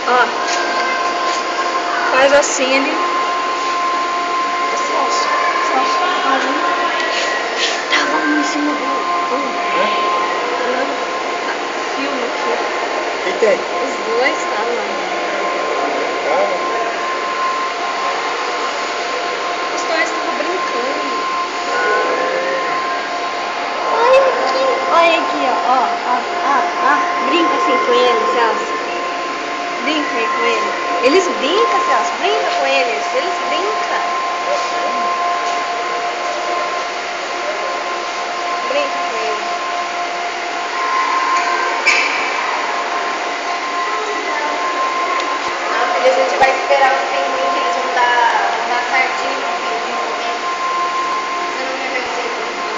Ó, faz assim, ele... Celso, tava um em cima filma aqui. Quem tem? Os dois estavam. Os dois estavam brincando. Olha aqui, ó. Brinca assim com eles, Celso. Brinca aí com eles. Eles brincam, Celso. Brinca com eles. Eles brincam. Brinca com eles. Não, filha, a gente vai esperar o pinguim que eles vão dar sardinha pro pinguim comer. Você não quer ver o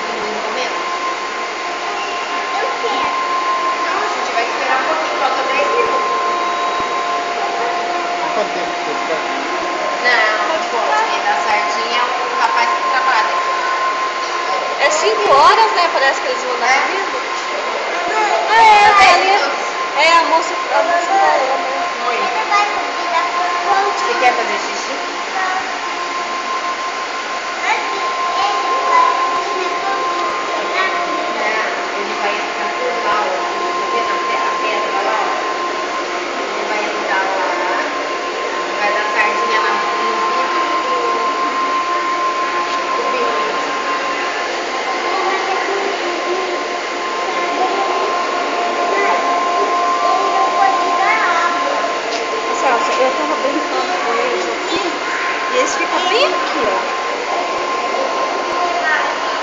pinguim comendo? Eu quero. Não, a gente vai esperar um pouquinho, falta 10 minutos. Quanto tempo que você ficar? Não, não pode. Quem dá sardinha é o rapaz que trabalha. É 5 horas, né? Parece que eles vão dar comida. Ali. A moça falou, né? Oi. Você quer fazer xixi? Ele vai entrar por lá, ó. Tá vendo a pedra lá, ó? Ele vai entrar lá, vai dar sardinha no vidro do pinguim. Celso, eu tava brincando com eles aqui e eles ficam bem aqui, ó.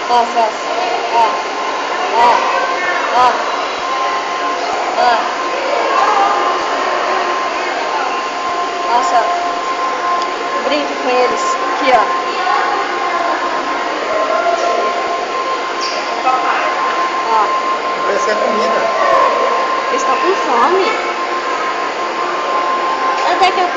Ó, Celso. Ó. Ó, Celso. Brinca com eles. Aqui, ó. Ó. Parece que é comida. Eles estão com fome. Até que eu